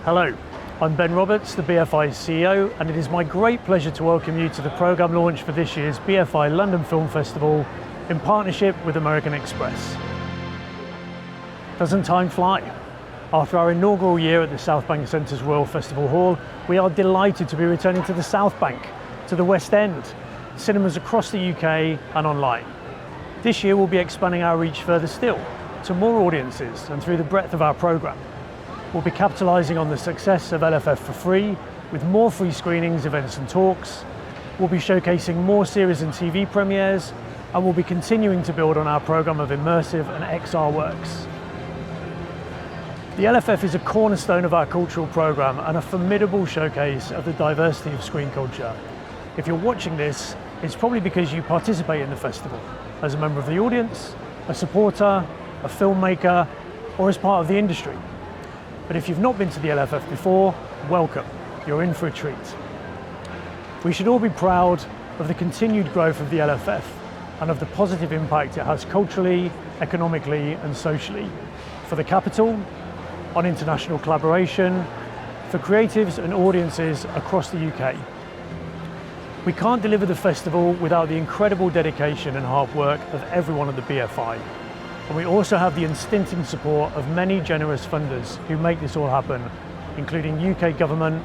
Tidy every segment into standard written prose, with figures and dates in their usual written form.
Hello, I'm Ben Roberts, the BFI CEO, and it is my great pleasure to welcome you to the programme launch for this year's BFI London Film Festival in partnership with American Express. Doesn't time fly? After our inaugural year at the South Bank Centre's Royal Festival Hall, we are delighted to be returning to the South Bank, to the West End, cinemas across the UK and online. This year we'll be expanding our reach further still, to more audiences and through the breadth of our programme. We'll be capitalising on the success of LFF for free, with more free screenings, events and talks. We'll be showcasing more series and TV premieres, and we'll be continuing to build on our programme of immersive and XR works. The LFF is a cornerstone of our cultural programme and a formidable showcase of the diversity of screen culture. If you're watching this, it's probably because you participate in the festival, as a member of the audience, a supporter, a filmmaker, or as part of the industry. But if you've not been to the LFF before, welcome, you're in for a treat. We should all be proud of the continued growth of the LFF and of the positive impact it has culturally, economically and socially for the capital, on international collaboration, for creatives and audiences across the UK. We can't deliver the festival without the incredible dedication and hard work of everyone at the BFI. And we also have the unstinting support of many generous funders who make this all happen, including UK government,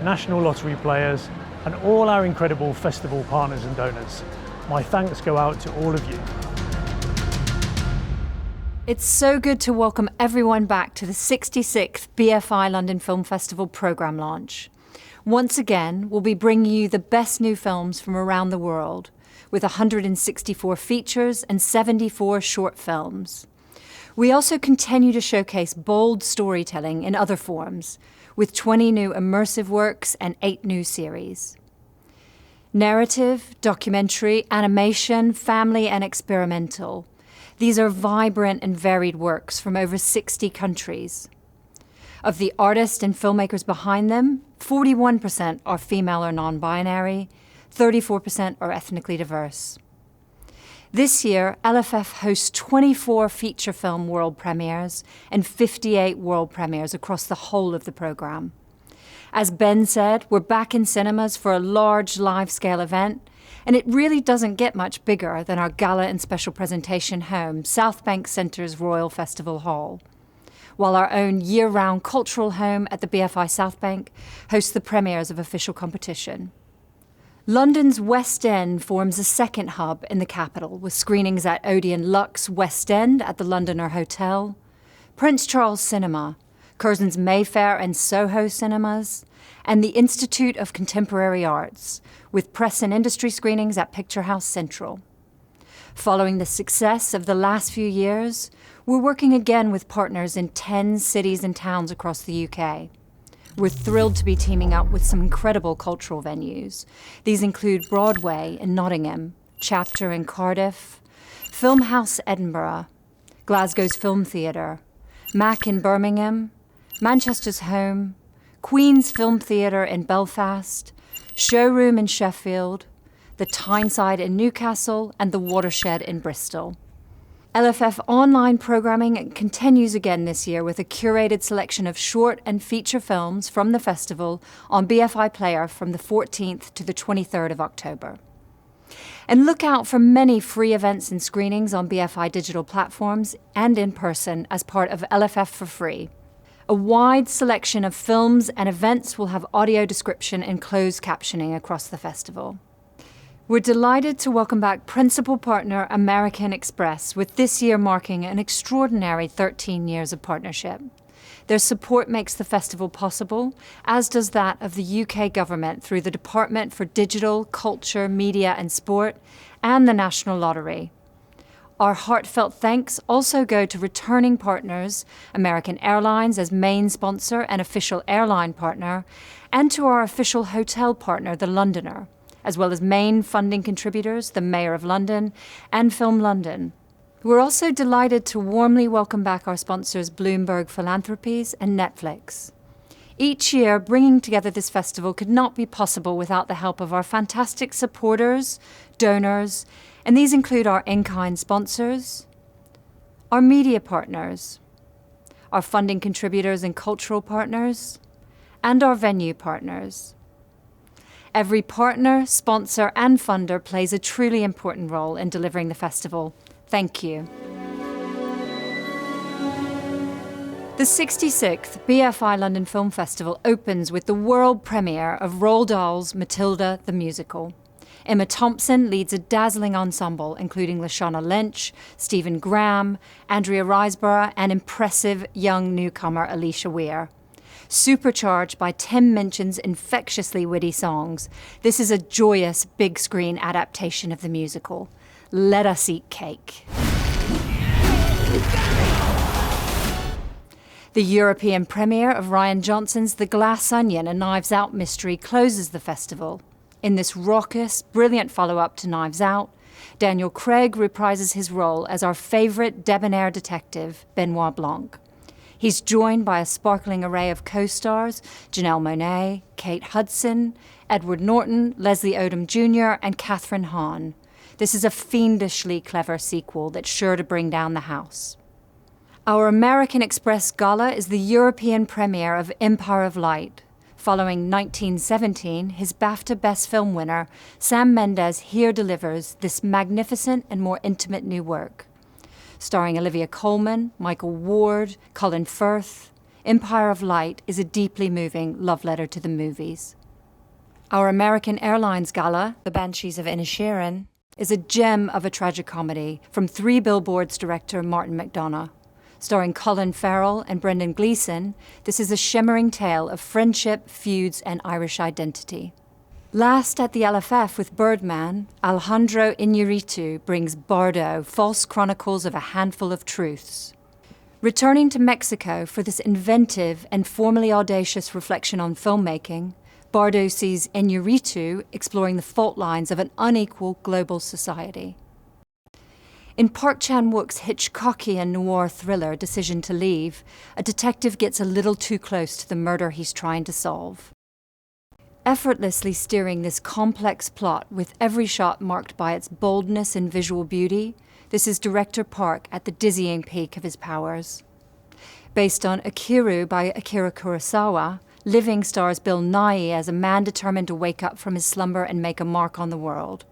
national lottery players, and all our incredible festival partners and donors. My thanks go out to all of you. It's so good to welcome everyone back to the 66th BFI London Film Festival programme launch. Once again, we'll be bringing you the best new films from around the world, with 164 features and 74 short films. We also continue to showcase bold storytelling in other forms, with 20 new immersive works and 8 new series. Narrative, documentary, animation, family and experimental. These are vibrant and varied works from over 60 countries. Of the artists and filmmakers behind them, 41% are female or non-binary, 34% are ethnically diverse. This year, LFF hosts 24 feature film world premieres and 58 world premieres across the whole of the programme. As Ben said, we're back in cinemas for a large live-scale event, and it really doesn't get much bigger than our gala and special presentation home, South Bank Centre's Royal Festival Hall, while our own year-round cultural home at the BFI South Bank hosts the premieres of official competition. London's West End forms a second hub in the capital, with screenings at Odeon Luxe West End at the Londoner Hotel, Prince Charles Cinema, Curzon's Mayfair and Soho cinemas, and the Institute of Contemporary Arts, with press and industry screenings at Picture House Central. Following the success of the last few years, we're working again with partners in 10 cities and towns across the UK. We're thrilled to be teaming up with some incredible cultural venues. These include Broadway in Nottingham, Chapter in Cardiff, Film House Edinburgh, Glasgow's Film Theatre, Mac in Birmingham, Manchester's Home, Queen's Film Theatre in Belfast, Showroom in Sheffield, the Tyneside in Newcastle, and the Watershed in Bristol. LFF online programming continues again this year with a curated selection of short and feature films from the festival on BFI Player from the 14th to the 23rd of October. And look out for many free events and screenings on BFI digital platforms and in person as part of LFF for free. A wide selection of films and events will have audio description and closed captioning across the festival. We're delighted to welcome back principal partner American Express, with this year marking an extraordinary 13 years of partnership. Their support makes the festival possible, as does that of the UK government through the Department for Digital, Culture, Media and Sport and the National Lottery. Our heartfelt thanks also go to returning partners, American Airlines as main sponsor and official airline partner, and to our official hotel partner, The Londoner, as well as main funding contributors, the Mayor of London and Film London. We're also delighted to warmly welcome back our sponsors Bloomberg Philanthropies and Netflix. Each year, bringing together this festival could not be possible without the help of our fantastic supporters, donors, and these include our in-kind sponsors, our media partners, our funding contributors and cultural partners, and our venue partners. Every partner, sponsor, and funder plays a truly important role in delivering the festival. Thank you. The 66th BFI London Film Festival opens with the world premiere of Roald Dahl's Matilda the Musical. Emma Thompson leads a dazzling ensemble, including Lashana Lynch, Stephen Graham, Andrea Riseborough, and impressive young newcomer Alicia Weir. Supercharged by Tim Minchin's infectiously witty songs, this is a joyous big screen adaptation of the musical. Let us eat cake. The European premiere of Rian Johnson's The Glass Onion, a Knives Out mystery, closes the festival. In this raucous, brilliant follow-up to Knives Out, Daniel Craig reprises his role as our favourite debonair detective, Benoit Blanc. He's joined by a sparkling array of co-stars, Janelle Monáe, Kate Hudson, Edward Norton, Leslie Odom Jr., and Catherine Hahn. This is a fiendishly clever sequel that's sure to bring down the house. Our American Express Gala is the European premiere of Empire of Light. Following 1917, his BAFTA Best Film winner, Sam Mendes here delivers this magnificent and more intimate new work. Starring Olivia Colman, Michael Ward, Colin Firth, Empire of Light is a deeply moving love letter to the movies. Our American Airlines Gala, The Banshees of Inisherin, is a gem of a tragicomedy from Three Billboards director Martin McDonagh. Starring Colin Farrell and Brendan Gleeson, this is a shimmering tale of friendship, feuds, and Irish identity. Last at the LFF with Birdman, Alejandro Iñárritu brings Bardo, False Chronicles of a Handful of Truths. Returning to Mexico for this inventive and formally audacious reflection on filmmaking, Bardo sees Iñárritu exploring the fault lines of an unequal global society. In Park Chan-wook's Hitchcockian noir thriller Decision to Leave, a detective gets a little too close to the murder he's trying to solve. Effortlessly steering this complex plot with every shot marked by its boldness and visual beauty, this is director Park at the dizzying peak of his powers. Based on Akiru by Akira Kurosawa, Living stars Bill Nighy as a man determined to wake up from his slumber and make a mark on the world.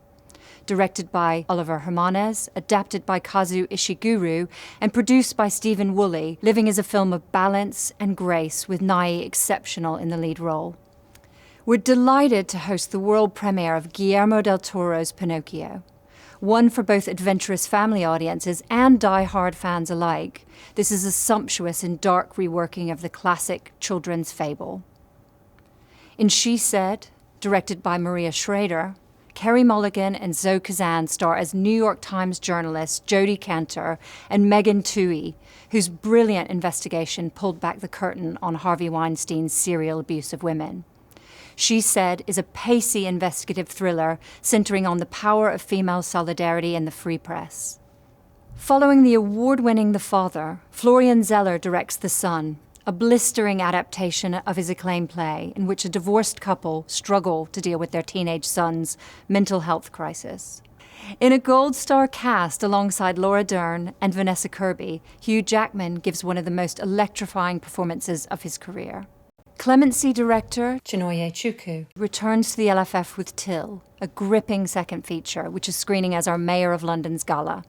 Directed by Oliver Hermanez, adapted by Kazu Ishiguro, and produced by Stephen Woolley, Living is a film of balance and grace with Nighy exceptional in the lead role. We're delighted to host the world premiere of Guillermo del Toro's Pinocchio. One for both adventurous family audiences and die-hard fans alike, this is a sumptuous and dark reworking of the classic children's fable. In She Said, directed by Maria Schrader, Carey Mulligan and Zoe Kazan star as New York Times journalist Jodie Cantor and Megan Twohey, whose brilliant investigation pulled back the curtain on Harvey Weinstein's serial abuse of women. She Said is a pacey investigative thriller centering on the power of female solidarity in the free press. Following the award-winning The Father, Florian Zeller directs The Son, a blistering adaptation of his acclaimed play in which a divorced couple struggle to deal with their teenage son's mental health crisis. In a Gold Star cast alongside Laura Dern and Vanessa Kirby, Hugh Jackman gives one of the most electrifying performances of his career. Clemency director Chinonye Chukwu returns to the LFF with Till, a gripping second feature which is screening as our Mayor of London's Gala.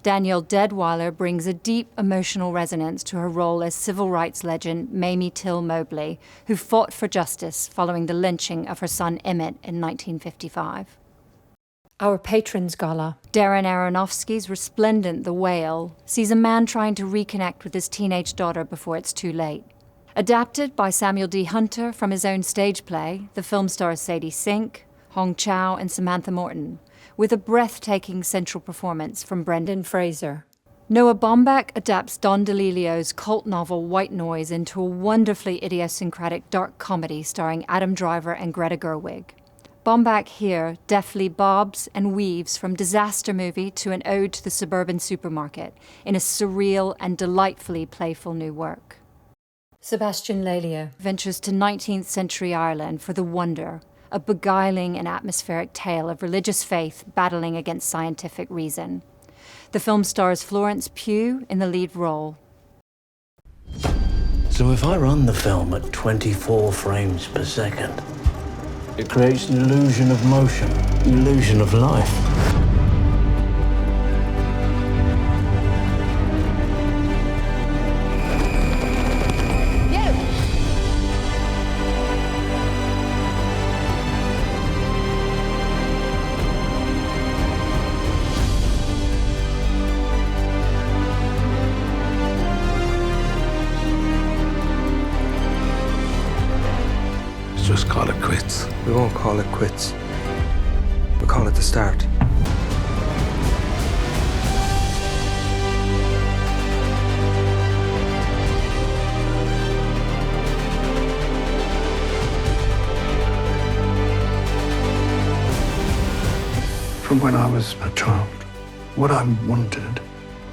Danielle Deadwyler brings a deep emotional resonance to her role as civil rights legend Mamie Till Mobley, who fought for justice following the lynching of her son Emmett in 1955. Our Patrons Gala, Darren Aronofsky's resplendent The Whale, sees a man trying to reconnect with his teenage daughter before it's too late. Adapted by Samuel D. Hunter from his own stage play, the film stars Sadie Sink, Hong Chow, and Samantha Morton, with a breathtaking central performance from Brendan Fraser. Noah Baumbach adapts Don DeLilio's cult novel White Noise into a wonderfully idiosyncratic dark comedy starring Adam Driver and Greta Gerwig. Baumbach here deftly bobs and weaves from disaster movie to an ode to the suburban supermarket in a surreal and delightfully playful new work. Sebastian Lelio ventures to 19th century Ireland for The Wonder, a beguiling and atmospheric tale of religious faith battling against scientific reason. The film stars Florence Pugh in the lead role. So if I run the film at 24 frames per second, it creates an illusion of motion, an illusion of life. Just call it quits. We won't call it quits. We'll call it the start. From when I was a child, what I wanted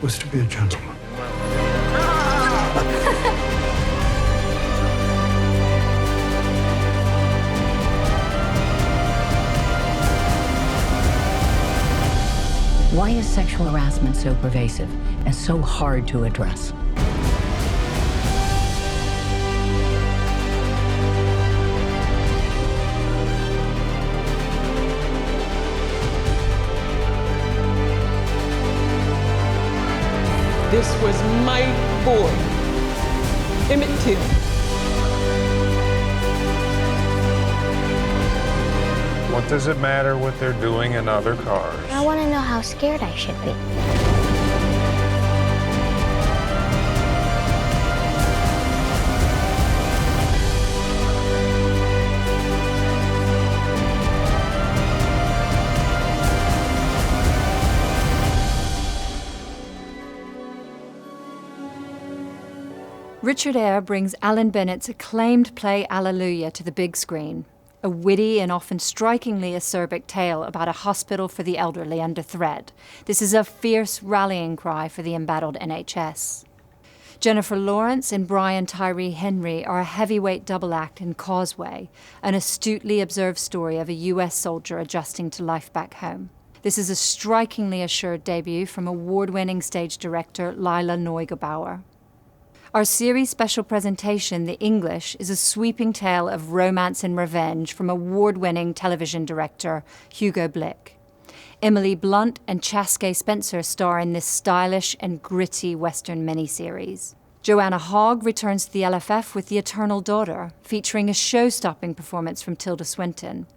was to be a gentleman. Why is sexual harassment so pervasive and so hard to address? This was my boy, Emmett Till. What does it matter what they're doing in other cars? I want to know how scared I should be. Richard Eyre brings Alan Bennett's acclaimed play Alleluia to the big screen, a witty and often strikingly acerbic tale about a hospital for the elderly under threat. This is a fierce rallying cry for the embattled NHS. Jennifer Lawrence and Brian Tyree Henry are a heavyweight double act in Causeway, an astutely observed story of a US soldier adjusting to life back home. This is a strikingly assured debut from award-winning stage director Lila Neugebauer. Our series special presentation, The English, is a sweeping tale of romance and revenge from award-winning television director Hugo Blick. Emily Blunt and Chaske Spencer star in this stylish and gritty Western miniseries. Joanna Hogg returns to the LFF with The Eternal Daughter, featuring a show-stopping performance from Tilda Swinton.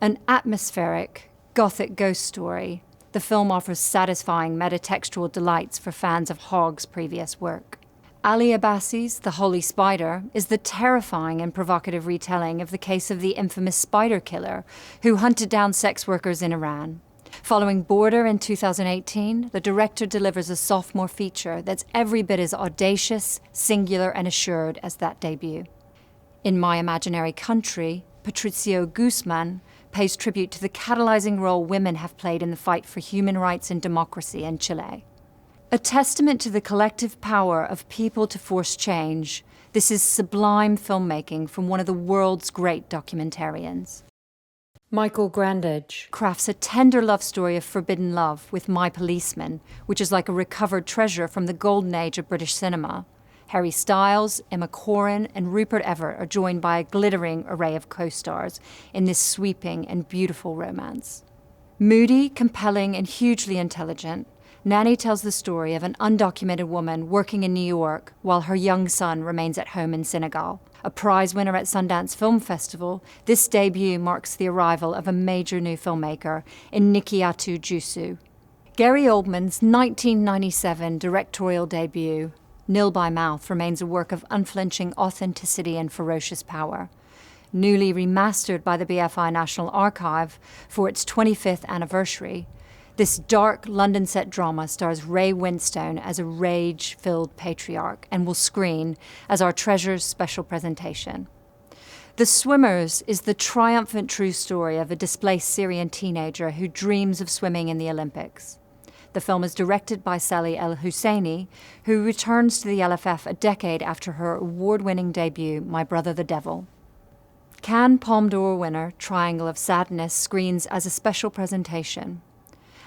An atmospheric, gothic ghost story, the film offers satisfying metatextual delights for fans of Hogg's previous work. Ali Abbasi's The Holy Spider is the terrifying and provocative retelling of the case of the infamous spider killer who hunted down sex workers in Iran. Following Border in 2018, the director delivers a sophomore feature that's every bit as audacious, singular, and assured as that debut. In My Imaginary Country, Patricio Guzman pays tribute to the catalyzing role women have played in the fight for human rights and democracy in Chile. A testament to the collective power of people to force change, this is sublime filmmaking from one of the world's great documentarians. Michael Grandage crafts a tender love story of forbidden love with My Policeman, which is like a recovered treasure from the golden age of British cinema. Harry Styles, Emma Corrin, and Rupert Everett are joined by a glittering array of co-stars in this sweeping and beautiful romance. Moody, compelling, and hugely intelligent, Nanny tells the story of an undocumented woman working in New York while her young son remains at home in Senegal. A prize winner at Sundance Film Festival, this debut marks the arrival of a major new filmmaker in Nikiatu Jusu. Gary Oldman's 1997 directorial debut, Nil by Mouth, remains a work of unflinching authenticity and ferocious power. Newly remastered by the BFI National Archive for its 25th anniversary, this dark London-set drama stars Ray Winstone as a rage-filled patriarch and will screen as our Treasures special presentation. The Swimmers is the triumphant true story of a displaced Syrian teenager who dreams of swimming in the Olympics. The film is directed by Sally El Husseini, who returns to the LFF a decade after her award-winning debut, My Brother the Devil. Cannes Palme d'Or winner Triangle of Sadness screens as a special presentation.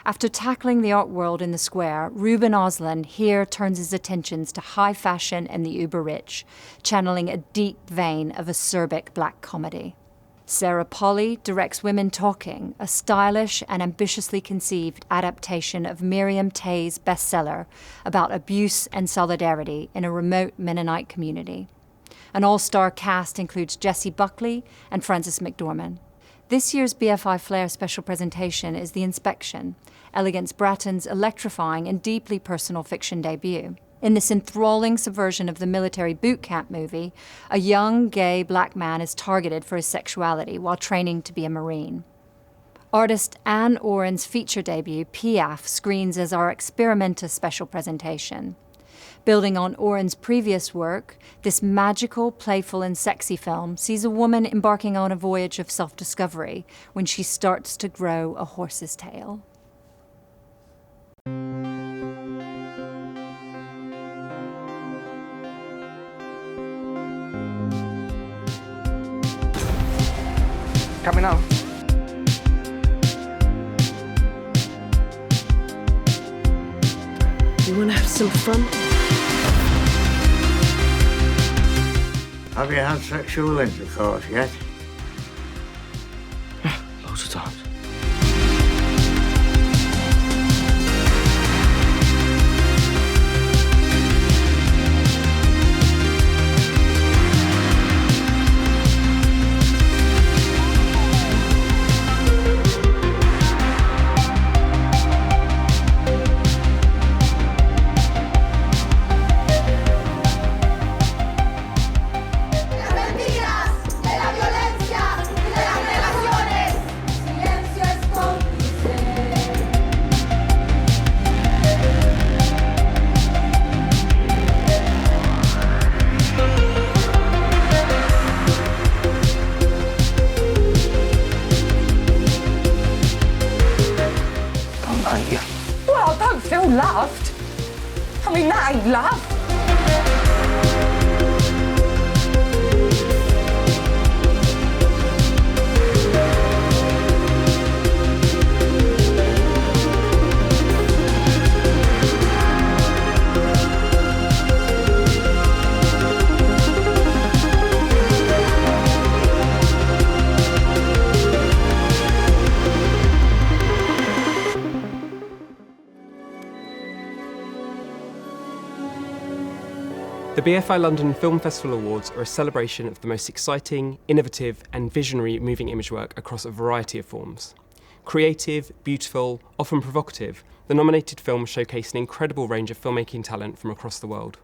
After tackling the art world in the square, Ruben Östlund here turns his attentions to high fashion and the uber-rich, channeling a deep vein of acerbic black comedy. Sarah Polley directs Women Talking, a stylish and ambitiously conceived adaptation of Miriam Tay's bestseller about abuse and solidarity in a remote Mennonite community. An all-star cast includes Jessie Buckley and Frances McDormand. This year's BFI Player special presentation is The Inspection, Elegance Bratton's electrifying and deeply personal fiction debut. In this enthralling subversion of the military boot camp movie, a young, gay black man is targeted for his sexuality while training to be a Marine. Artist Anne Oren's feature debut, Piaf, screens as our Experimenta special presentation. Building on Oren's previous work, this magical, playful, and sexy film sees a woman embarking on a voyage of self-discovery when she starts to grow a horse's tail. Coming out. You want to have some fun? Have you had sexual intercourse yet? Loads of times. Well, don't feel loved. I mean, that ain't love. The BFI London Film Festival Awards are a celebration of the most exciting, innovative and visionary moving image work across a variety of forms. Creative, beautiful, often provocative, the nominated films showcase an incredible range of filmmaking talent from across the world.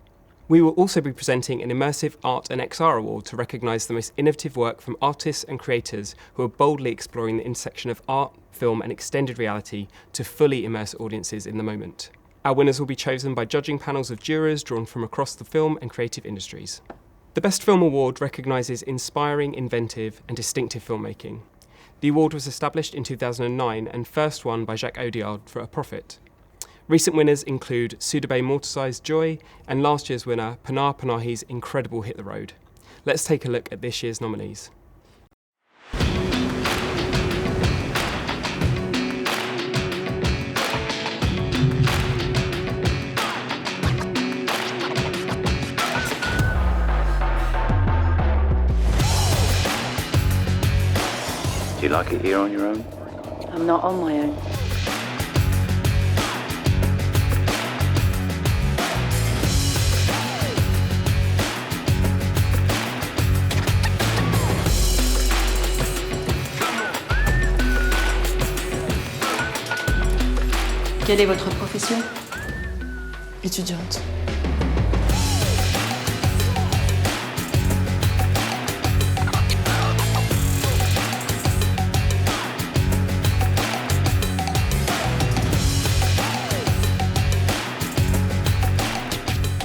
We will also be presenting an Immersive Art and XR Award to recognise the most innovative work from artists and creators who are boldly exploring the intersection of art, film and extended reality to fully immerse audiences in the moment. Our winners will be chosen by judging panels of jurors drawn from across the film and creative industries. The Best Film Award recognises inspiring, inventive and distinctive filmmaking. The award was established in 2009 and first won by Jacques Audiard for A Prophet. Recent winners include Soudabeh Mortazai's Joy and last year's winner Pinar Panahi's incredible Hit the Road. Let's take a look at this year's nominees. Do you like it here on your own? I'm not on my own. Quelle est votre profession? Étudiante.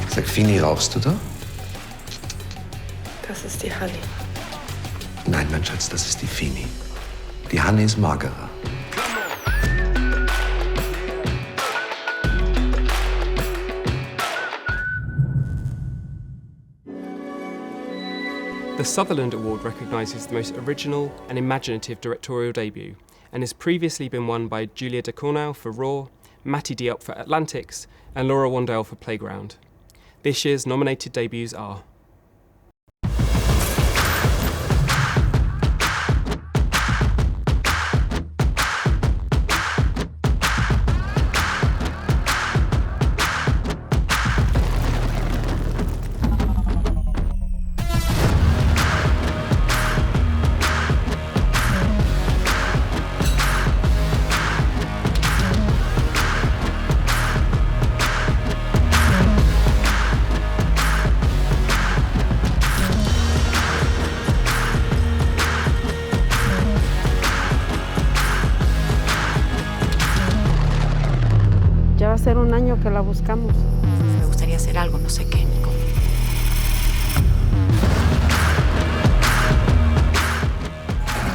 Sag, Fini, rauchst du da? Das ist die Honey. Nein, mein Schatz, das ist die Fini. Die Hanne ist magerer. The Sutherland Award recognises the most original and imaginative directorial debut, and has previously been won by Julia Ducournau for Raw, Matty Diop for Atlantics, and Laura Wandale for Playground. This year's nominated debuts are Ya va a ser un año que la buscamos. Me gustaría hacer algo, no sé qué.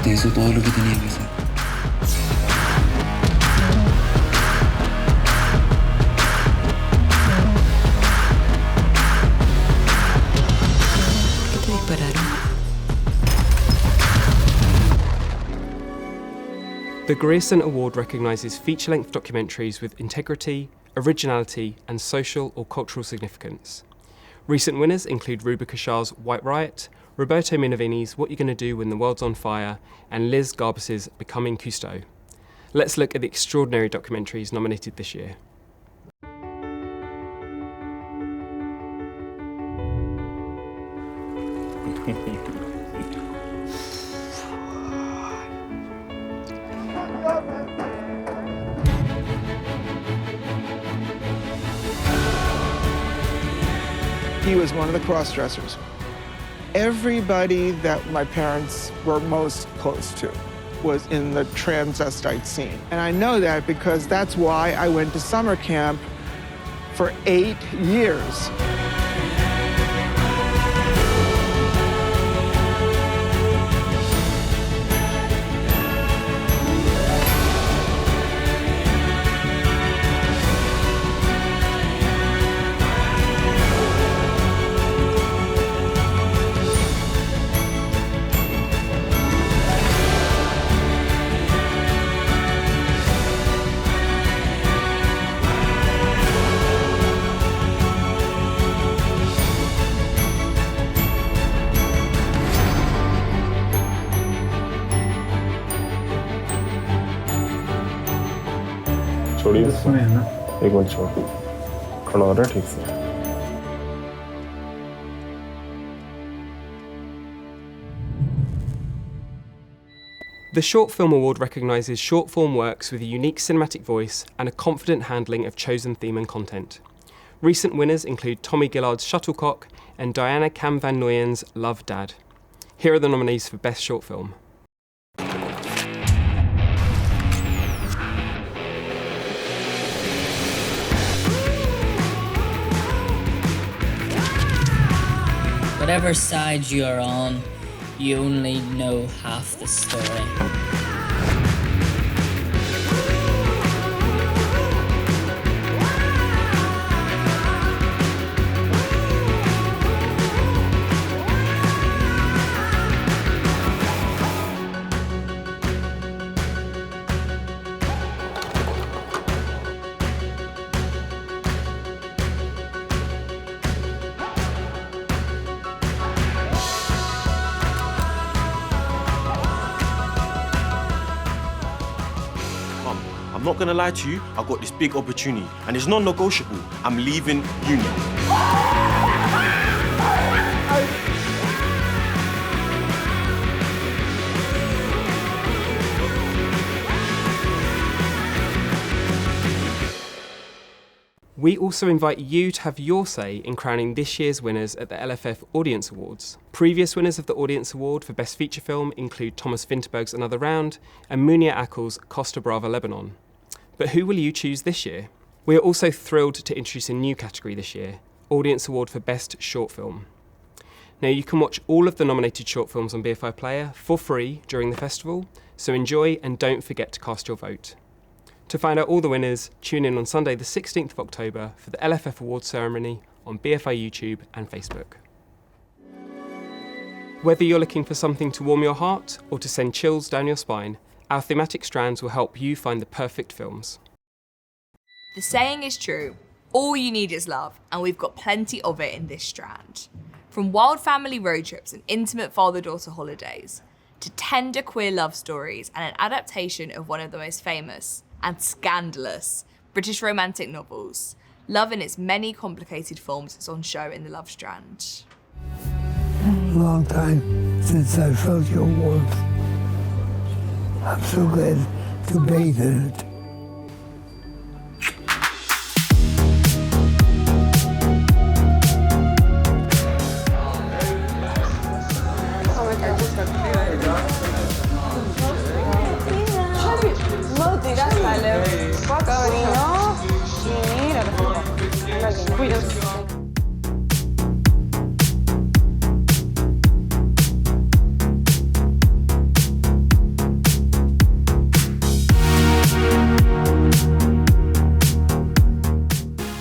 Te hizo todo lo que tenía que hacer. ¿Por qué te dispararon? The Grierson Award recognises feature-length documentaries with integrity, originality and social or cultural significance. Recent winners include Ruba Kashar's White Riot, Roberto Minervini's What You Gonna Do When the World's on Fire and Liz Garbus's Becoming Cousteau. Let's look at the extraordinary documentaries nominated this year. He was one of the cross-dressers. Everybody that my parents were most close to was in the transvestite scene. And I know that because that's why I went to summer camp for 8 years. The Short Film Award recognises short form works with a unique cinematic voice and a confident handling of chosen theme and content. Recent winners include Tommy Gillard's Shuttlecock and Diana Cam Van Nooyen's Love Dad. Here are the nominees for Best Short Film. Whatever side you are on, you only know half the story. I'm not gonna lie to you, I got this big opportunity and it's non-negotiable. I'm leaving uni. We also invite you to have your say in crowning this year's winners at the LFF Audience Awards. Previous winners of the Audience Award for Best Feature Film include Thomas Vinterberg's Another Round and Munia Akel's Costa Brava Lebanon. But who will you choose this year? We are also thrilled to introduce a new category this year, Audience Award for Best Short Film. Now you can watch all of the nominated short films on BFI Player for free during the festival, so enjoy and don't forget to cast your vote. To find out all the winners, tune in on Sunday the 16th of October for the LFF Awards ceremony on BFI YouTube and Facebook. Whether you're looking for something to warm your heart or to send chills down your spine, Our thematic strands will help you find the perfect films. The saying is true, all you need is love, and we've got plenty of it in this strand. From wild family road trips and intimate father-daughter holidays, to tender queer love stories and an adaptation of one of the most famous and scandalous British romantic novels, love in its many complicated forms is on show in the Love Strand. Long time since I felt your warmth. I'm so glad to bathe in it.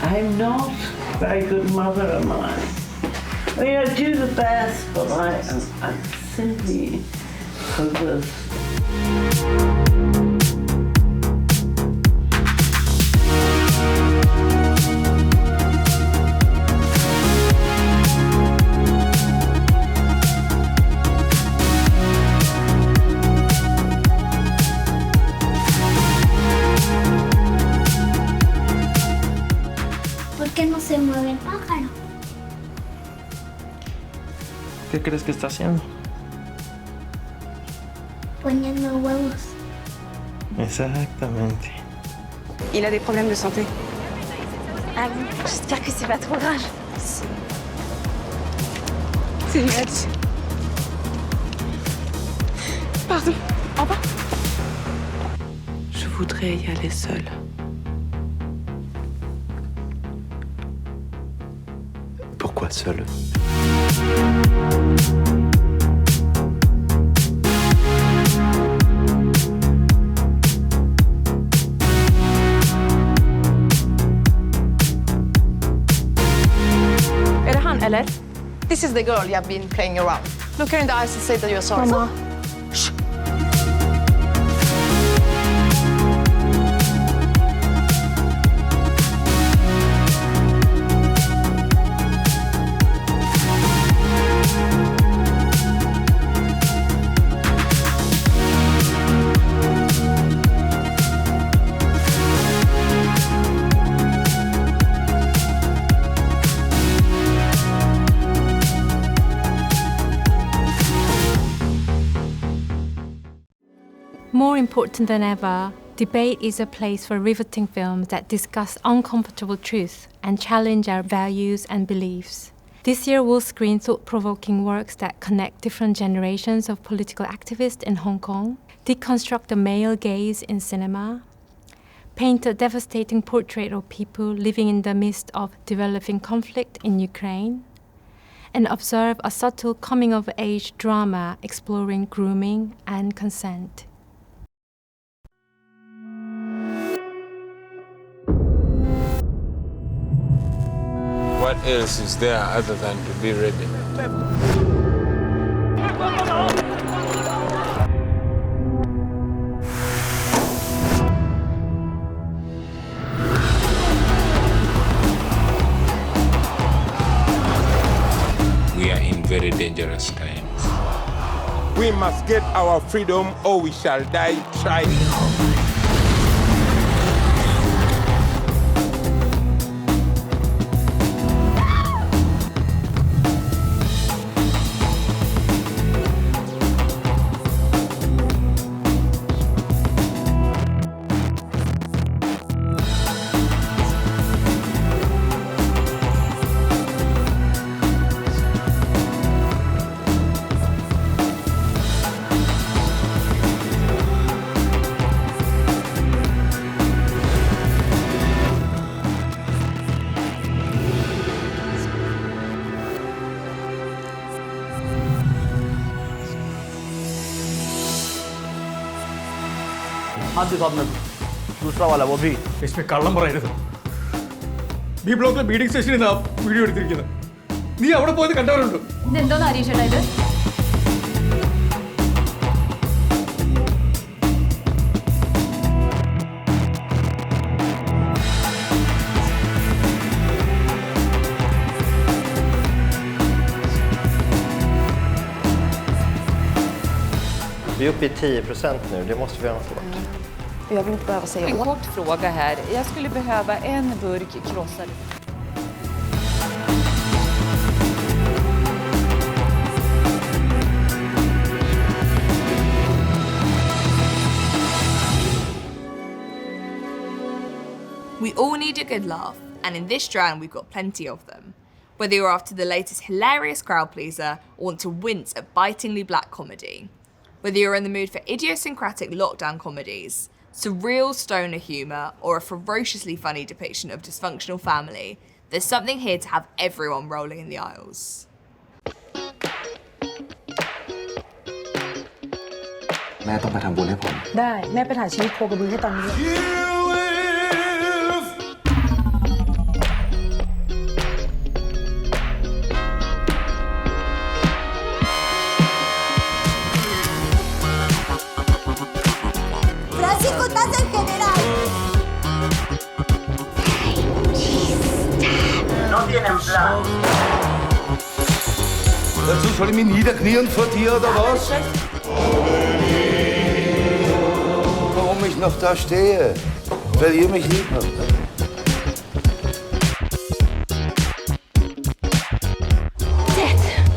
I'm not a very good mother, am I? I mean, I do the best, but I'm simply hopeless. ¿Por qué no se mueve el pájaro? ¿Qué crees que está haciendo? Poniendo huevos. Exactamente. Il a des problèmes de santé. Ah bon, j'espère que c'est pas trop grave. C'est net. Pardon, au revoir. Je voudrais y aller seule. Pourquoi seule? Är det han eller? This is the girl you have been playing around. Look her in the eyes and say that you're sorry. Mamma. Shh. More important than ever, debate is a place for riveting films that discuss uncomfortable truths and challenge our values and beliefs. This year we'll screen thought-provoking works that connect different generations of political activists in Hong Kong, deconstruct the male gaze in cinema, paint a devastating portrait of people living in the midst of developing conflict in Ukraine, and observe a subtle coming-of-age drama exploring grooming and consent. What else is there other than to be ready? We are in very dangerous times. We must get our freedom or we shall die trying. हाथ दिखा अपना दूसरा वाला वो भी इसमें कള്ളം പറയരുത് B ബ്ലോക്കിലെ മീറ്റിംഗ് സ്റ്റേഷനിൽ നിന്ന് വീഡിയോ എടുത്തിരിക്കുന്നത് നീ അവിടെ പോയത് കണ്ടവരുണ്ടോ ഇതെന്തോന്ന് ഹരീഷേട്ടാ ഇത് Vi är uppe i 10% nu, det måste vi ha något bort. Jag vill inte behöva säga En kort fråga här. Jag skulle behöva en burk krossad. We all need a good laugh, and in this strand we've got plenty of them. Whether you're after the latest hilarious crowd pleaser or want to wince at bitingly black comedy. Whether you're in the mood for idiosyncratic lockdown comedies, surreal stoner humour, or a ferociously funny depiction of dysfunctional family, there's something here to have everyone rolling in the aisles. Mẹต้องไปทำบุญให้ผม ได้แม่ไปถ่ายชีวิตโคกระบือให้ตอนนี้ Francisco, estás en general. No tienen plan. Also soll ich mich niederknien vor dir oder was? Warum ich noch da stehe? Weil ihr mich lieb habt.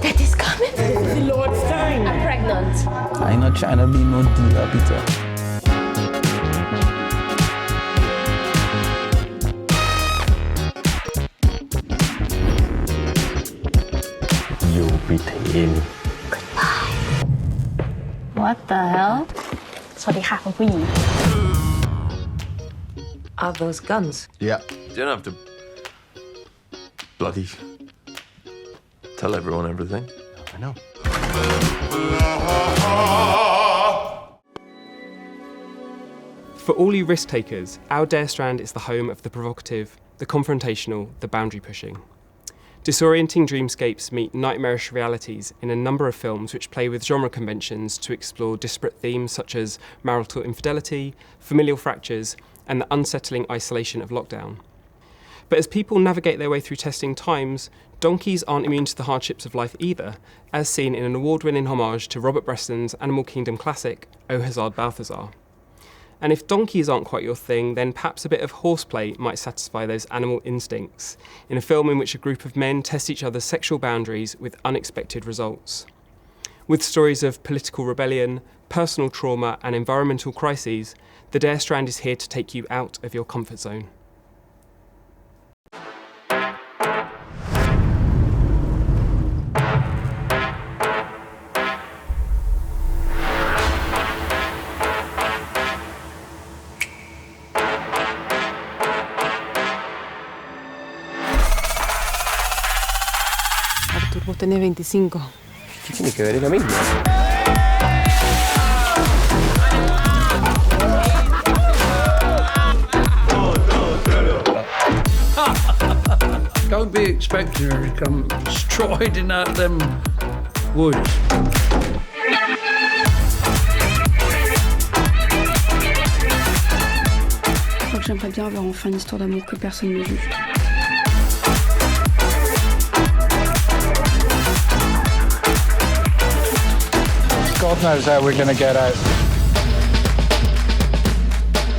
Dad is coming. The Lord's time. I'm pregnant. I'm not trying to be no diva, Peter. You between. What the hell? สวัสดีค่ะคุณผู้หญิง Are those guns? Yeah. You don't have to bloody tell everyone everything. I know. For all you risk takers, our Dare Strand is the home of the provocative, the confrontational, the boundary pushing. Disorienting dreamscapes meet nightmarish realities in a number of films which play with genre conventions to explore disparate themes such as marital infidelity, familial fractures, and the unsettling isolation of lockdown. But as people navigate their way through testing times, donkeys aren't immune to the hardships of life either, as seen in an award-winning homage to Robert Breston's Animal Kingdom classic, O Hazard Balthazar. And if donkeys aren't quite your thing, then perhaps a bit of horseplay might satisfy those animal instincts, in a film in which a group of men test each other's sexual boundaries with unexpected results. With stories of political rebellion, personal trauma and environmental crises, the Dare Strand is here to take you out of your comfort zone. Vos tenés 25. ¿Qué tiene que ver? Es lo mismo. Don't be expecting her to come striding out them woods. Je crois que j'aimerais bien avoir enfin une histoire d'amour que personne ne juge. God knows how we're gonna get out.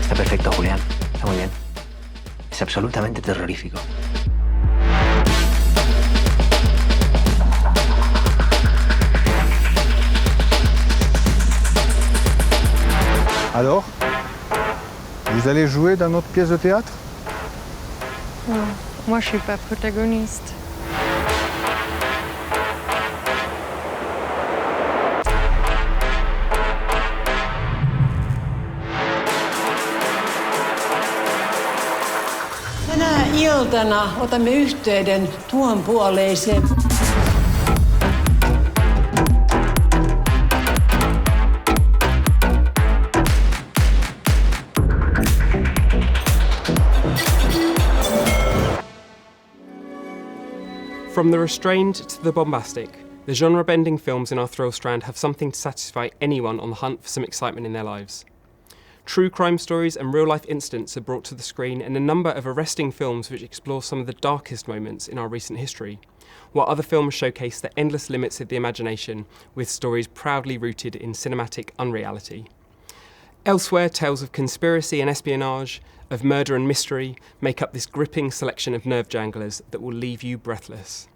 Está perfecto, Julián. Está muy bien. Es absolutamente terrorífico. Alors, vous allez jouer dans notre pièce de théâtre? Non, moi je suis pas protagoniste. Tänä iltana otamme yhteyden tuon puoleiseen. From the restrained to the bombastic, the genre-bending films in our thrill strand have something to satisfy anyone on the hunt for some excitement in their lives. True crime stories and real-life incidents are brought to the screen in a number of arresting films which explore some of the darkest moments in our recent history, while other films showcase the endless limits of the imagination with stories proudly rooted in cinematic unreality. Elsewhere, tales of conspiracy and espionage, of murder and mystery make up this gripping selection of nerve janglers that will leave you breathless.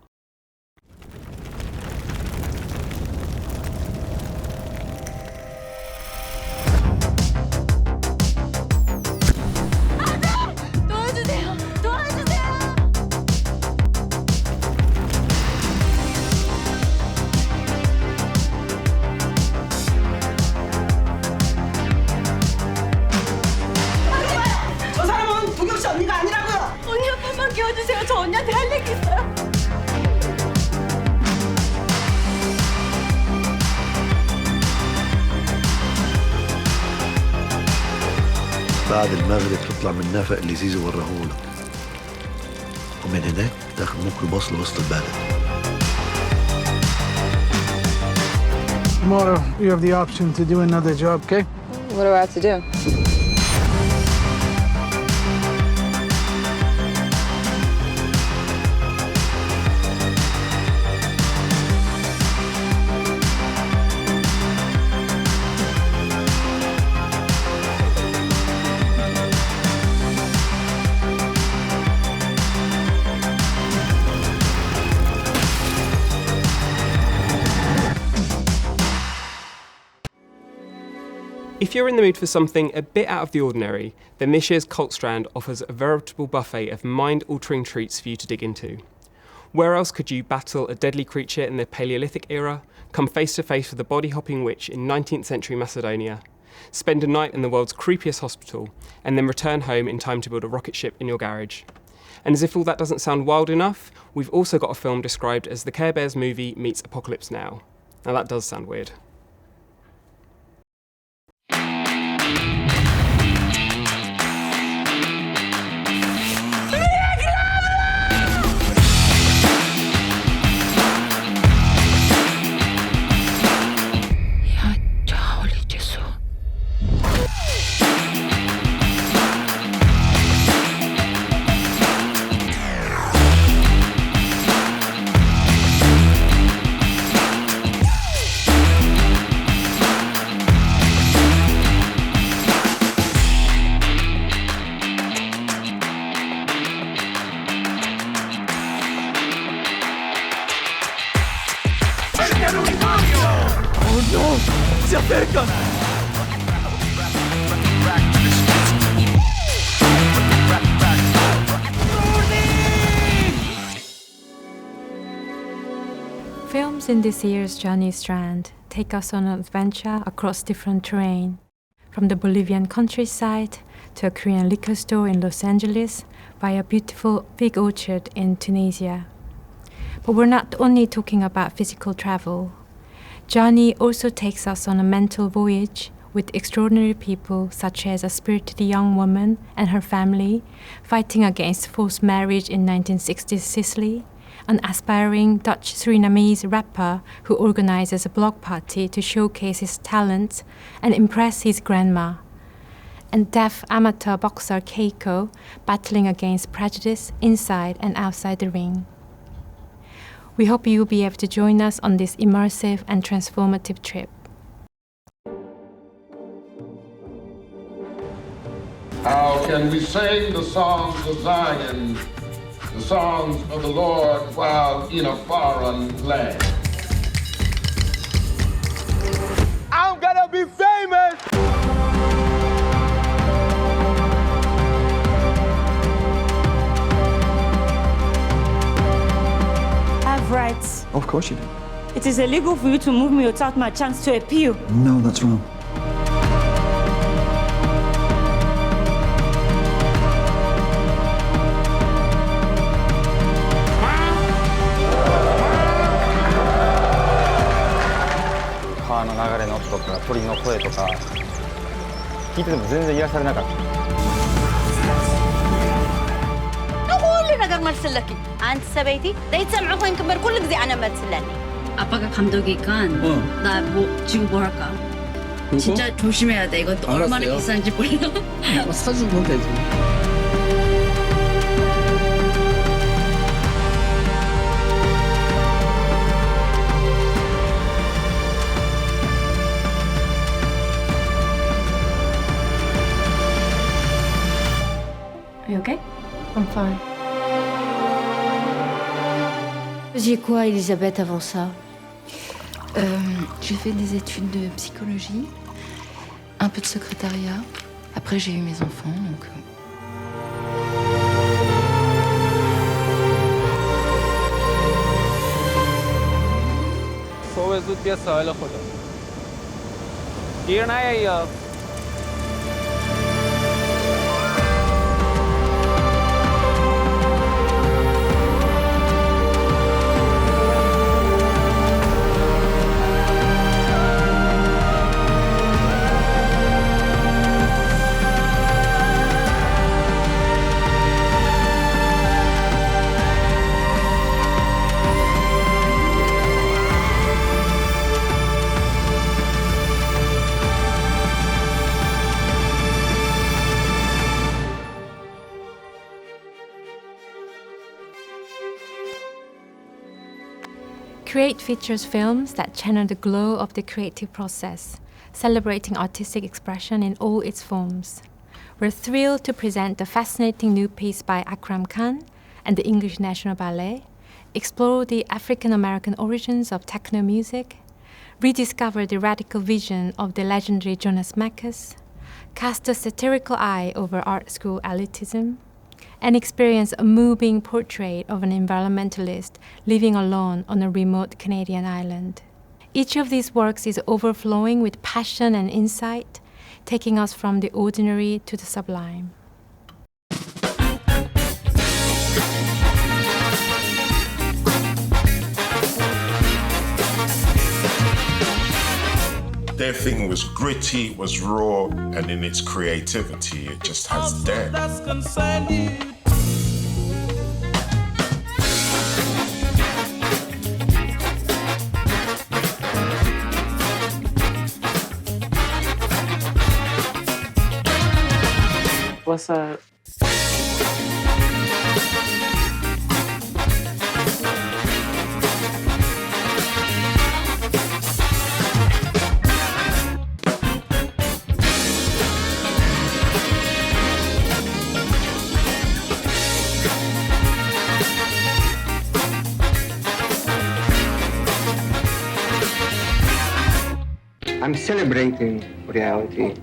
저 언니한테 할 얘기 있어요. بعد المغرب تطلع من النفق اللي زيزو وراهولك، ومن هناك تاخد ميكروباص لوسط البلد. Tomorrow, you have the option to do another job, okay? What do I have to do? If you're in the mood for something a bit out of the ordinary, then this year's Cult Strand offers a veritable buffet of mind-altering treats for you to dig into. Where else could you battle a deadly creature in the Paleolithic era, come face-to-face with a body-hopping witch in 19th century Macedonia, spend a night in the world's creepiest hospital, and then return home in time to build a rocket ship in your garage? And as if all that doesn't sound wild enough, we've also got a film described as the Care Bears movie meets Apocalypse Now. Now that does sound weird. Oh no! Si acercan! Films in this year's Johnny Strand take us on an adventure across different terrain, from the Bolivian countryside to a Korean liquor store in Los Angeles via a beautiful fig orchard in Tunisia. But we're not only talking about physical travel. Johnny also takes us on a mental voyage with extraordinary people such as a spirited young woman and her family fighting against forced marriage in 1960s Sicily, an aspiring Dutch Surinamese rapper who organizes a block party to showcase his talents and impress his grandma, and deaf amateur boxer Keiko battling against prejudice inside and outside the ring. We hope you'll be able to join us on this immersive and transformative trip. How can we sing the songs of Zion, the songs of the Lord, while in a foreign land? I'm gonna be famous! Rights. Of course you do. It is illegal for you to move me without my chance to appeal. No, that's wrong. مرسلكي أنت سبيتي لا يتسمعوا خوين كبر كل جزء أنا مرسلني Apakah kamdogikan na buharka? 진짜 조심해야 돼. 이것도 얼마나 알았어요. 비싼지 몰라. 사주면 되지. Are you okay? I'm fine. Vous faisiez quoi, Elisabeth, avant ça? J'ai fait des études de psychologie, un peu de secrétariat. Après, j'ai eu mes enfants, donc... صبح زود بیا ساحل خدا. گیر نیایی یا Create features films that channel the glow of the creative process, celebrating artistic expression in all its forms. We're thrilled to present the fascinating new piece by Akram Khan and the English National Ballet, explore the African-American origins of techno music, rediscover the radical vision of the legendary Jonas Mekas, cast a satirical eye over art school elitism, and experience a moving portrait of an environmentalist living alone on a remote Canadian island. Each of these works is overflowing with passion and insight, taking us from the ordinary to the sublime. Their thing was gritty, was raw, and in its creativity, it just has depth. What's up? I'm celebrating reality.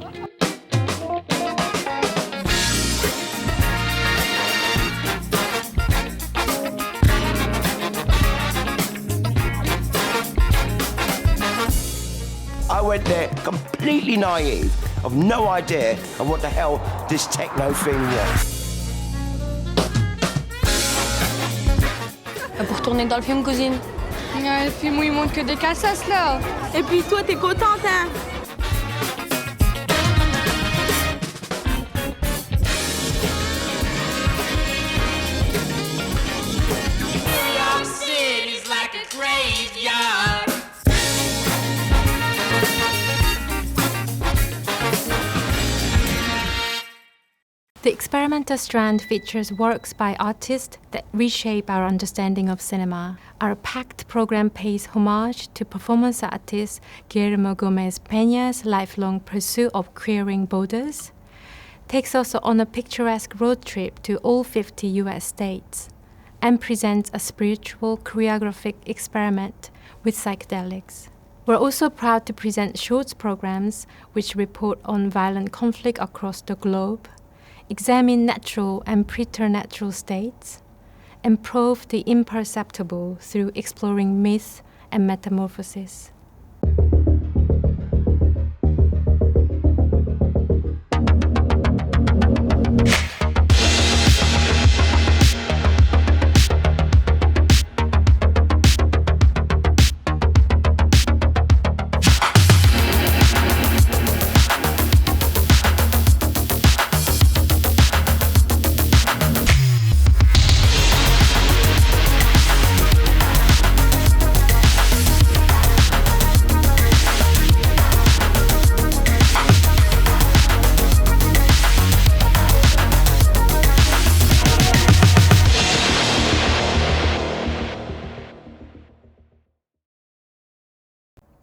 I went there completely naive, of no idea of what the hell this techno thing was. Pour tourner dans le film, cousine? Le film où il montre que des cassasses, là. Et puis toi, t'es contente, hein? New York City's like a graveyard. The experimental strand features works by artists that reshape our understanding of cinema. Our packed program pays homage to performance artist Guillermo Gomez Peña's lifelong pursuit of queering borders, takes us on a picturesque road trip to all 50 US states, and presents a spiritual choreographic experiment with psychedelics. We're also proud to present shorts programs which report on violent conflict across the globe, examine natural and preternatural states, and probe the imperceptible through exploring myth and metamorphosis.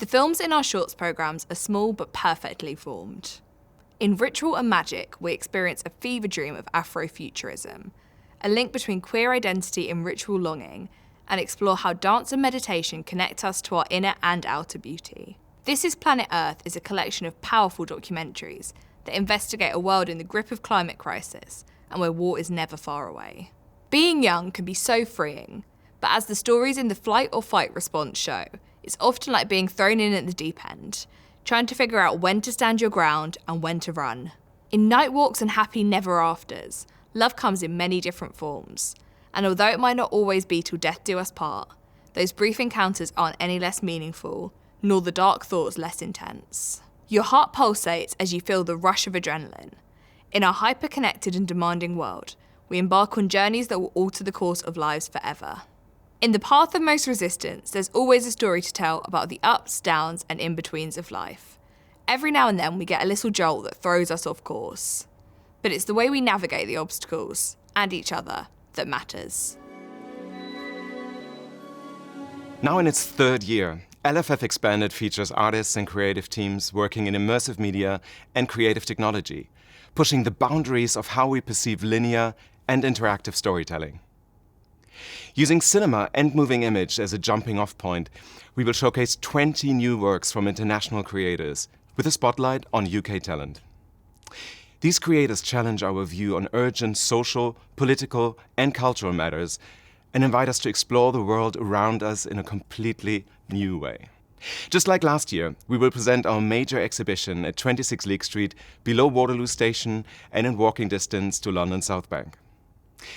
The films in our shorts programmes are small but perfectly formed. In Ritual and Magic, we experience a fever dream of Afrofuturism, a link between queer identity and ritual longing, and explore how dance and meditation connect us to our inner and outer beauty. This is Planet Earth is a collection of powerful documentaries that investigate a world in the grip of climate crisis and where war is never far away. Being young can be so freeing, but as the stories in the flight or fight response show, it's often like being thrown in at the deep end, trying to figure out when to stand your ground and when to run. In Night Walks and Happy Never Afters, love comes in many different forms, and although it might not always be till death do us part, those brief encounters aren't any less meaningful, nor the dark thoughts less intense. Your heart pulsates as you feel the rush of adrenaline. In our hyper-connected and demanding world, we embark on journeys that will alter the course of lives forever. In the path of most resistance, there's always a story to tell about the ups, downs, and in-betweens of life. Every now and then we get a little jolt that throws us off course. But it's the way we navigate the obstacles, and each other, that matters. Now in its third year, LFF Expanded features artists and creative teams working in immersive media and creative technology, pushing the boundaries of how we perceive linear and interactive storytelling. Using cinema and moving image as a jumping-off point, we will showcase 20 new works from international creators, with a spotlight on UK talent. These creators challenge our view on urgent social, political, and cultural matters, and invite us to explore the world around us in a completely new way. Just like last year, we will present our major exhibition at 26 Leek Street, below Waterloo Station and in walking distance to London South Bank.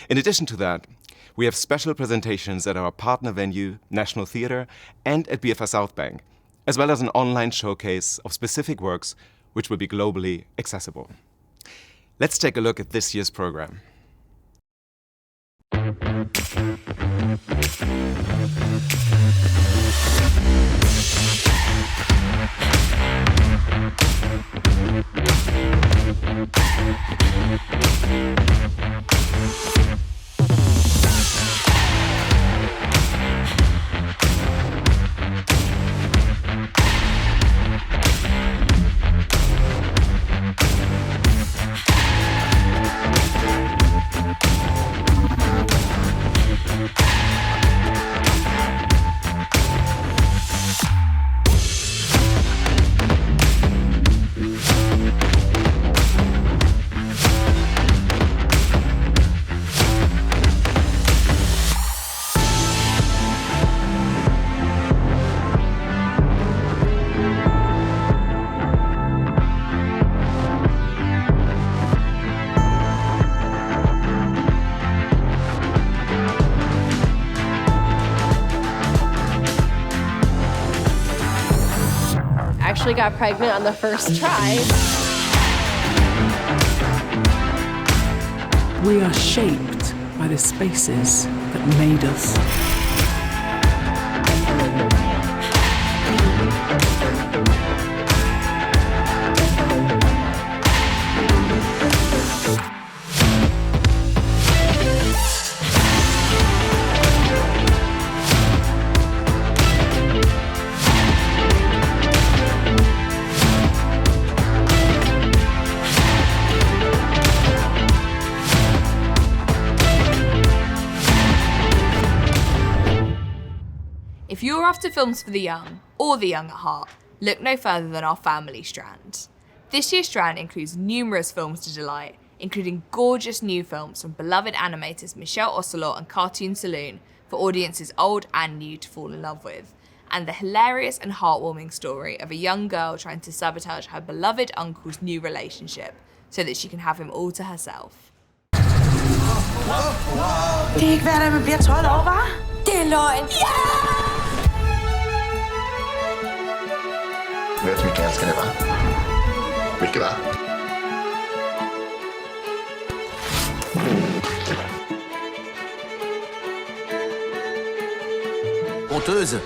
In addition to that, we have special presentations at our partner venue, National Theatre, and at BFI South Bank, as well as an online showcase of specific works which will be globally accessible. Let's take a look at this year's program. Actually got pregnant on the first try. We are shaped by the spaces that made us. If you're after films for the young, or the young at heart, look no further than our family strand. This year's strand includes numerous films to delight, including gorgeous new films from beloved animators Michelle Ocelot and Cartoon Saloon for audiences old and new to fall in love with, and the hilarious and heartwarming story of a young girl trying to sabotage her beloved uncle's new relationship so that she can have him all to herself. Det er ikke hver dag, man bliver tøjet over, hva'? Det er løgn. Vet du mycket älskar det, va? Mycket, va? Conteuse,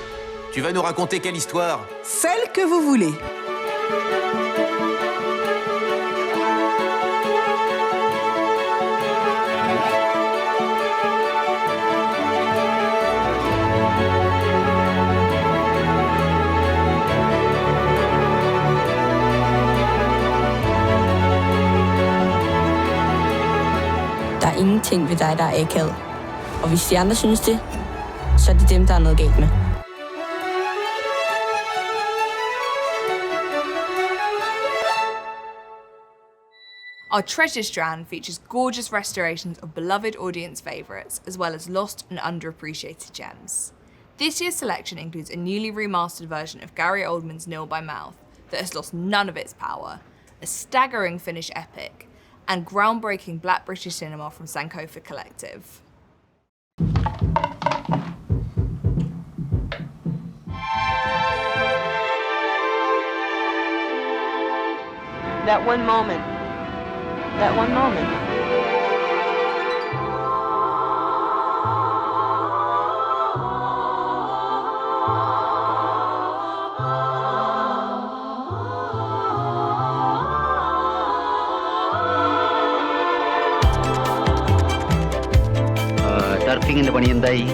tu vas nous raconter quelle histoire? Celle que vous voulez. ting ved dig, der er akavet. Og hvis de andre synes det, så er det dem, der er noget galt med. Our treasure strand features gorgeous restorations of beloved audience favourites, as well as lost and underappreciated gems. This year's selection includes a newly remastered version of Gary Oldman's Nil by Mouth that has lost none of its power, a staggering Finnish epic, and groundbreaking Black British cinema from Sankofa Collective. That one moment. That one moment. ടർഫിങ്ങിന്റെ പണി എന്തായി?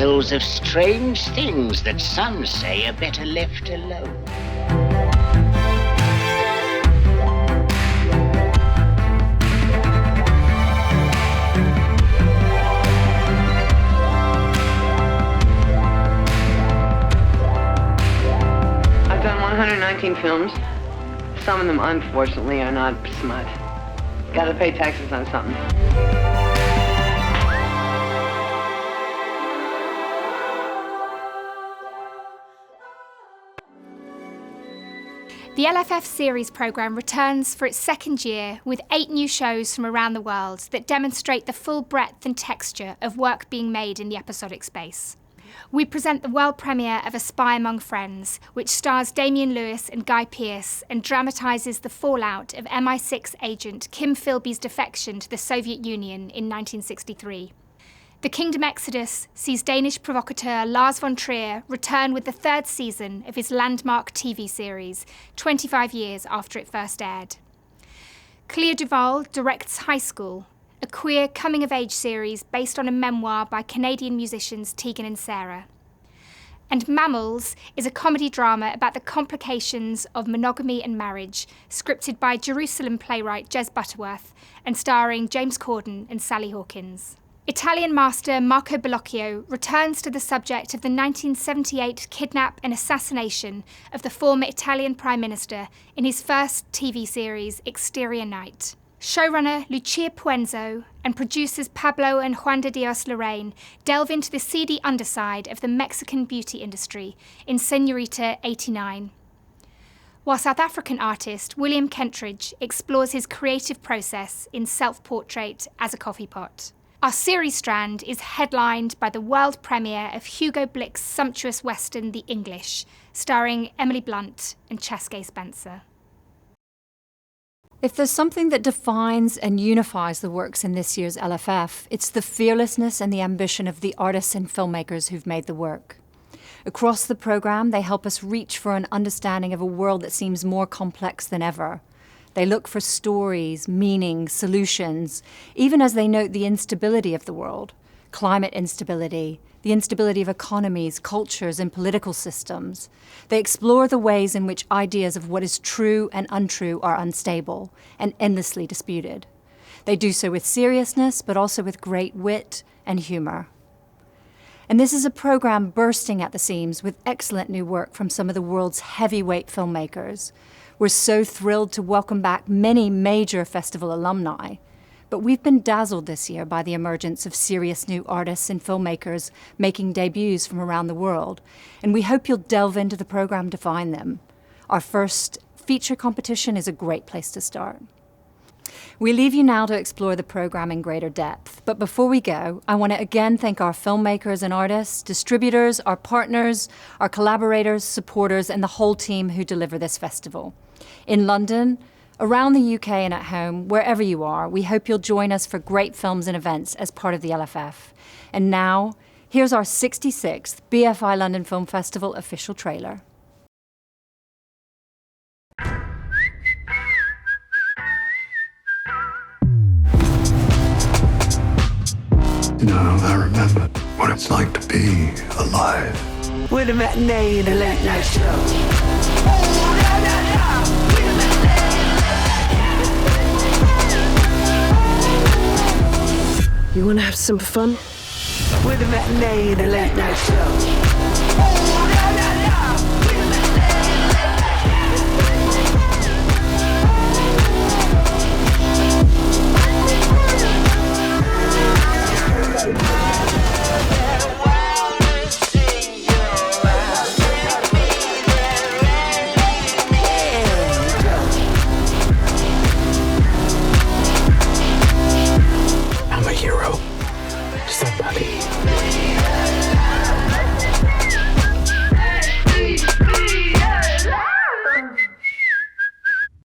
Tells of strange things that some say are better left alone. I've done 119 films. Some of them, unfortunately, are not smut. Gotta pay taxes on something. The LFF series programme returns for its second year with 8 new shows from around the world that demonstrate the full breadth and texture of work being made in the episodic space. We present the world premiere of A Spy Among Friends, which stars Damian Lewis and Guy Pearce and dramatises the fallout of MI6 agent Kim Philby's defection to the Soviet Union in 1963. The Kingdom Exodus sees Danish provocateur Lars von Trier return with the 3rd season of his landmark TV series, 25 years after it first aired. Clea Duvall directs High School, a queer coming-of-age series based on a memoir by Canadian musicians Tegan and Sarah. And Mammals is a comedy drama about the complications of monogamy and marriage, scripted by Jerusalem playwright Jez Butterworth and starring James Corden and Sally Hawkins. Italian master Marco Bellocchio returns to the subject of the 1978 kidnap and assassination of the former Italian Prime Minister in his first TV series, Exterior Night. Showrunner Lucia Puenzo and producers Pablo and Juan de Dios Lorraine delve into the seedy underside of the Mexican beauty industry in Señorita 89. While South African artist William Kentridge explores his creative process in Self-Portrait as a Coffee Pot. Our series strand is headlined by the world premiere of Hugo Blick's sumptuous western The English, starring Emily Blunt and Chesky Spencer. If there's something that defines and unifies the works in this year's LFF, it's the fearlessness and the ambition of the artists and filmmakers who've made the work. Across the programme, they help us reach for an understanding of a world that seems more complex than ever. They look for stories, meaning, solutions, even as they note the instability of the world, climate instability, the instability of economies, cultures, and political systems. They explore the ways in which ideas of what is true and untrue are unstable and endlessly disputed. They do so with seriousness, but also with great wit and humour. And this is a programme bursting at the seams with excellent new work from some of the world's heavyweight filmmakers. We're so thrilled to welcome back many major festival alumni, but we've been dazzled this year by the emergence of serious new artists and filmmakers making debuts from around the world, and we hope you'll delve into the programme to find them. Our first feature competition is a great place to start. We leave you now to explore the programme in greater depth, but before we go, I want to again thank our filmmakers and artists, distributors, our partners, our collaborators, supporters, and the whole team who deliver this festival. In London, around the UK and at home, wherever you are, we hope you'll join us for great films and events as part of the LFF. And now, here's our 66th BFI London Film Festival official trailer. You know, I remember what it's like to be alive. With a matinee and a late night show. You want to have some fun? With a matinee and a late night show.